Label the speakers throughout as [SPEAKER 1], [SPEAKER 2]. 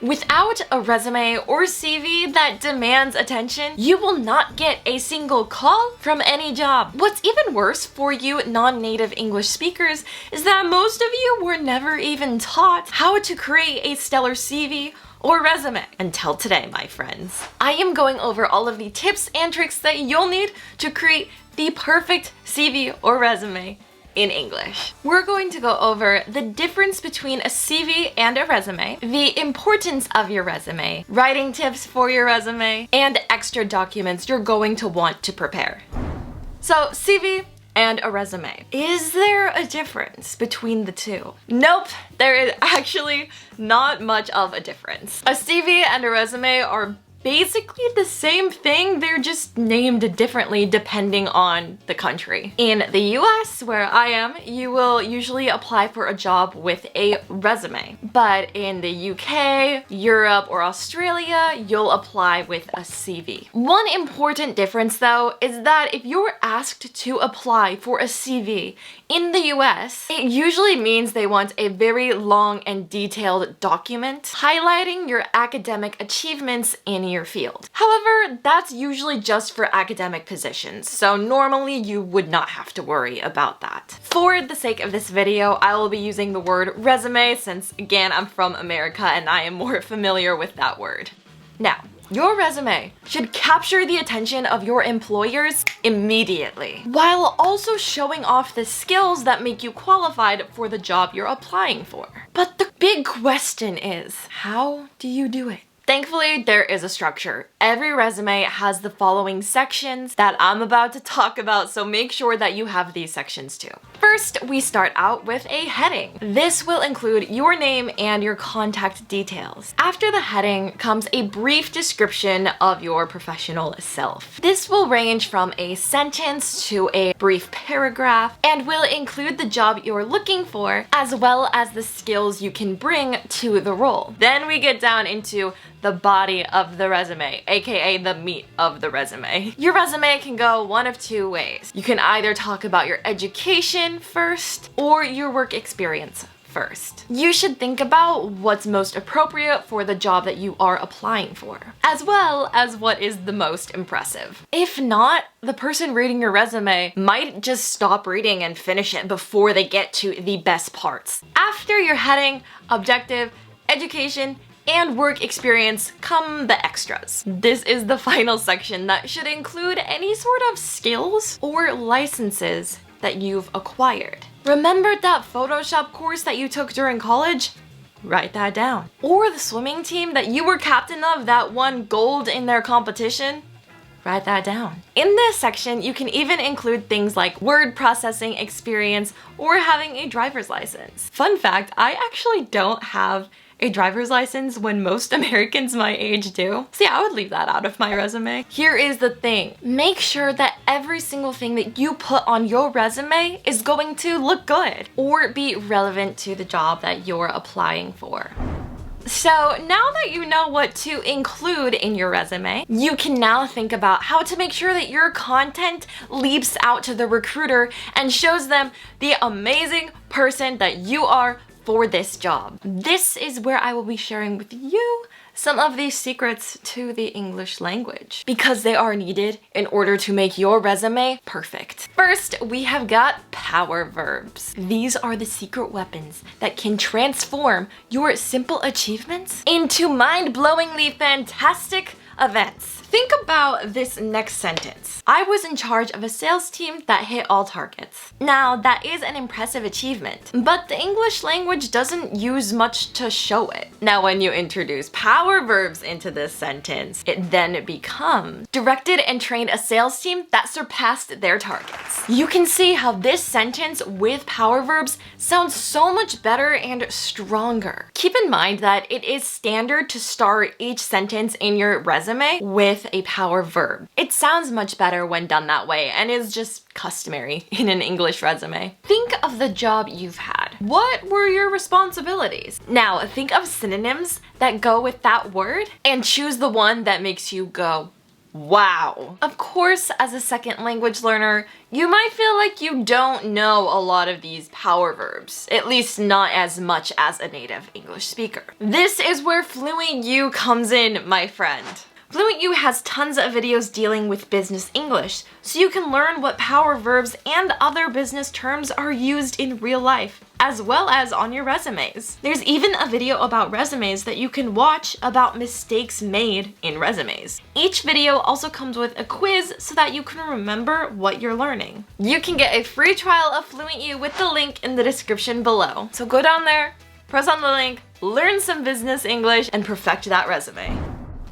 [SPEAKER 1] Without a resume or CV that demands attention, you will not get a single call from any job. What's even worse for you non-native English speakers is that most of you were never even taught how to create a stellar CV or resume until today, my friends. I am going over all of the tips and tricks that you'll need to create the perfect CV or resume in English. We're going to go over the difference between a CV and a resume, the importance of your resume, writing tips for your resume, and extra documents you're going to want to prepare. So, CV and a resume. Is there a difference between the two? Nope, there is actually not much of a difference. A CV and a resume are basically the same thing, they're just named differently depending on the country. In the US, where I am, you will usually apply for a job with a resume. But in the UK, Europe, or Australia, you'll apply with a CV. One important difference though is that if you're asked to apply for a CV in the US, it usually means they want a very long and detailed document highlighting your academic achievements in your field. However, that's usually just for academic positions, so normally you would not have to worry about that. For the sake of this video, I will be using the word resume since, again, I'm from America and I am more familiar with that word. Now, your resume should capture the attention of your employers immediately, while also showing off the skills that make you qualified for the job you're applying for. But the big question is, how do you do it? Thankfully, there is a structure. Every resume has the following sections that I'm about to talk about, so make sure that you have these sections too. First, we start out with a heading. This will include your name and your contact details. After the heading comes a brief description of your professional self. This will range from a sentence to a brief paragraph and will include the job you're looking for, as well as the skills you can bring to the role. Then we get down into the body of the resume, aka the meat of the resume. Your resume can go one of two ways. You can either talk about your education first or your work experience first. You should think about what's most appropriate for the job that you are applying for, as well as what is the most impressive. If not, the person reading your resume might just stop reading and finish it before they get to the best parts. After your heading, objective, education, and work experience come the extras. This is the final section that should include any sort of skills or licenses that you've acquired. Remember that Photoshop course that you took during college? Write that down. Or the swimming team that you were captain of that won gold in their competition? Write that down. In this section, you can even include things like word processing experience or having a driver's license. Fun fact, I actually don't have a driver's license when most Americans my age do. So yeah, I would leave that out of my resume. Here is the thing. Make sure that every single thing that you put on your resume is going to look good or be relevant to the job that you're applying for. So now that you know what to include in your resume, you can now think about how to make sure that your content leaps out to the recruiter and shows them the amazing person that you are for this job. This is where I will be sharing with you some of these secrets to the English language, because they are needed in order to make your resume perfect. First, we have got power verbs. These are the secret weapons that can transform your simple achievements into mind-blowingly fantastic events. Think about this next sentence. I was in charge of a sales team that hit all targets. Now, that is an impressive achievement, but the English language doesn't use much to show it. Now, when you introduce power verbs into this sentence, it then becomes directed and trained a sales team that surpassed their targets. You can see how this sentence with power verbs sounds so much better and stronger. Keep in mind that it is standard to start each sentence in your resume with a power verb. It sounds much better when done that way and is just customary in an English resume. Think of the job you've had. What were your responsibilities? Now think of synonyms that go with that word and choose the one that makes you go, Wow. Of course, as a second language learner, you might feel like you don't know a lot of these power verbs, at least not as much as a native English speaker. This is where FluentU comes in, my friend. FluentU has tons of videos dealing with business English, so you can learn what power verbs and other business terms are used in real life, as well as on your resumes. There's even a video about resumes that you can watch about mistakes made in resumes. Each video also comes with a quiz so that you can remember what you're learning. You can get a free trial of FluentU with the link in the description below. So go down there, press on the link, learn some business English, and perfect that resume.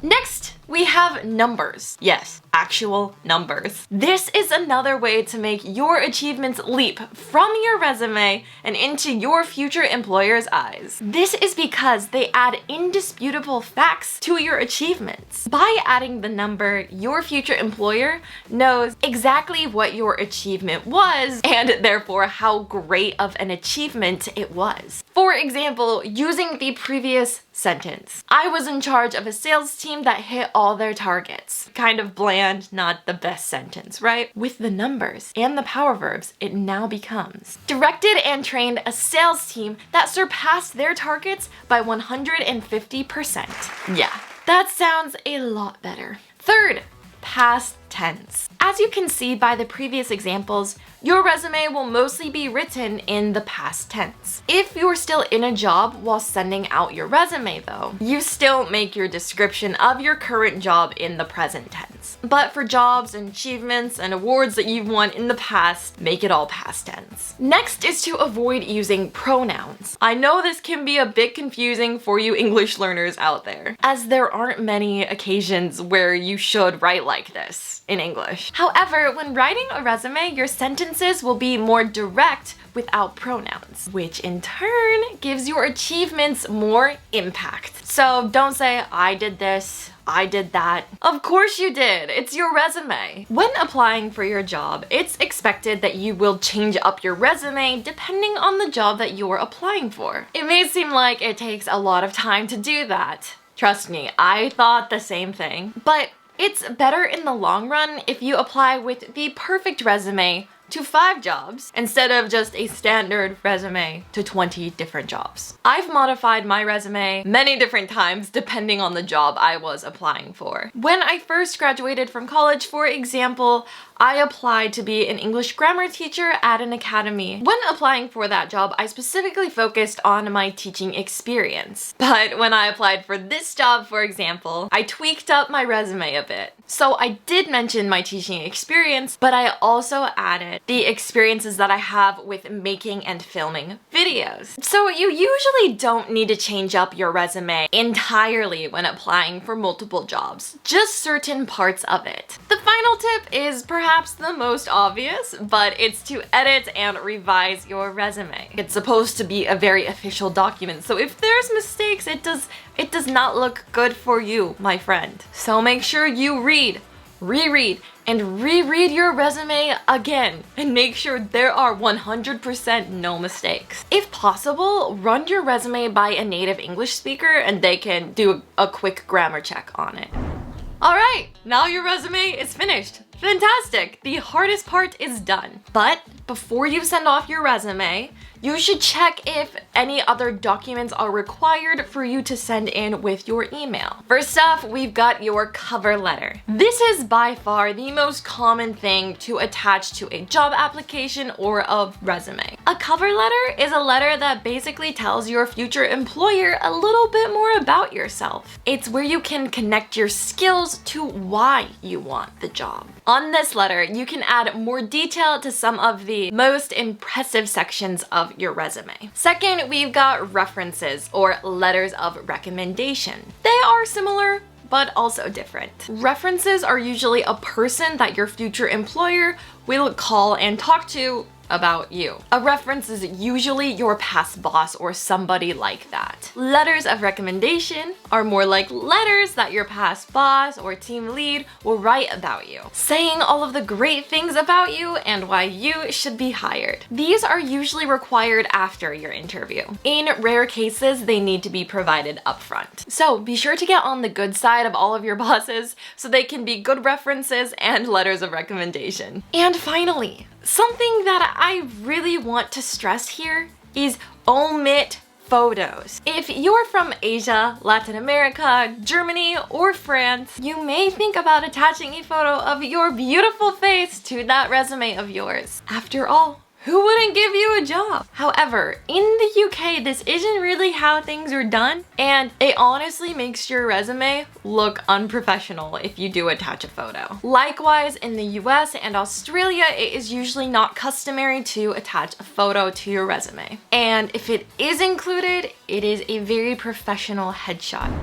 [SPEAKER 1] Next, we have numbers. Yes, actual numbers. This is another way to make your achievements leap from your resume and into your future employer's eyes. This is because they add indisputable facts to your achievements. By adding the number, your future employer knows exactly what your achievement was and therefore how great of an achievement it was. For example, using the previous sentence, I was in charge of a sales team that hit all their targets. Kind of bland, not the best sentence, right? With the numbers and the power verbs, it now becomes directed and trained a sales team that surpassed their targets by 150%. Yeah, that sounds a lot better. Third, past tense. As you can see by the previous examples, your resume will mostly be written in the past tense. If you're still in a job while sending out your resume though, you still make your description of your current job in the present tense. But for jobs and achievements and awards that you've won in the past, make it all past tense. Next is to avoid using pronouns. I know this can be a bit confusing for you English learners out there, as there aren't many occasions where you should write like this in English. However, when writing a resume, your sentences will be more direct without pronouns, which in turn gives your achievements more impact. So don't say, I did this, I did that. Of course you did, it's your resume. When applying for your job, it's expected that you will change up your resume depending on the job that you're applying for. It may seem like it takes a lot of time to do that. Trust me, I thought the same thing. But it's better in the long run if you apply with the perfect resume to 5 jobs instead of just a standard resume to 20 different jobs. I've modified my resume many different times depending on the job I was applying for. When I first graduated from college, for example, I applied to be an English grammar teacher at an academy. When applying for that job, I specifically focused on my teaching experience. But when I applied for this job, for example, I tweaked up my resume a bit. So I did mention my teaching experience, but I also added the experiences that I have with making and filming videos. So you usually don't need to change up your resume entirely when applying for multiple jobs, just certain parts of it. The final tip is perhaps the most obvious, but it's to edit and revise your resume. It's supposed to be a very official document, so if there's mistakes, it does not look good for you, my friend. So make sure you read, reread, and reread your resume again and make sure there are 100% no mistakes. If possible, run your resume by a native English speaker and they can do a quick grammar check on it. Alright, now your resume is finished. Fantastic! The hardest part is done. But before you send off your resume, you should check if any other documents are required for you to send in with your email. First off, we've got your cover letter. This is by far the most common thing to attach to a job application or a resume. A cover letter is a letter that basically tells your future employer a little bit more about yourself. It's where you can connect your skills to why you want the job. On this letter, you can add more detail to some of the most impressive sections of your resume. Second, we've got references or letters of recommendation. They are similar, but also different. References are usually a person that your future employer will call and talk to about you. A reference is usually your past boss or somebody like that. Letters of recommendation are more like letters that your past boss or team lead will write about you, saying all of the great things about you and why you should be hired. These are usually required after your interview. In rare cases, they need to be provided upfront. So be sure to get on the good side of all of your bosses so they can be good references and letters of recommendation. And finally, something that I really want to stress here is omit photos. If you're from Asia, Latin America, Germany, or France, you may think about attaching a photo of your beautiful face to that resume of yours. After all, who wouldn't give you a job? However, in the UK, this isn't really how things are done, and it honestly makes your resume look unprofessional if you do attach a photo. Likewise, in the US and Australia, it is usually not customary to attach a photo to your resume. And if it is included, it is a very professional headshot.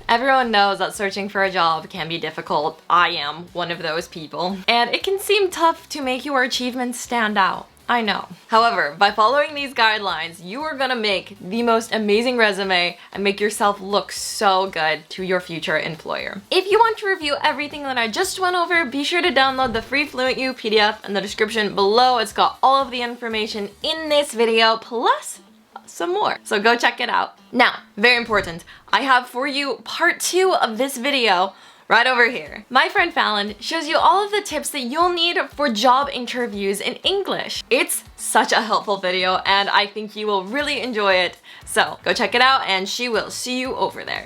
[SPEAKER 1] Everyone knows that searching for a job can be difficult. I am one of those people. And it can seem tough to make your achievements stand out. I know. However, by following these guidelines, you are gonna make the most amazing resume and make yourself look so good to your future employer. If you want to review everything that I just went over, be sure to download the free FluentU PDF in the description below. It's got all of the information in this video, plus some more. So go check it out. Now, very important, I have for you part 2 of this video right over here. My friend Fallon shows you all of the tips that you'll need for job interviews in English. It's such a helpful video and I think you will really enjoy it. So go check it out and she will see you over there.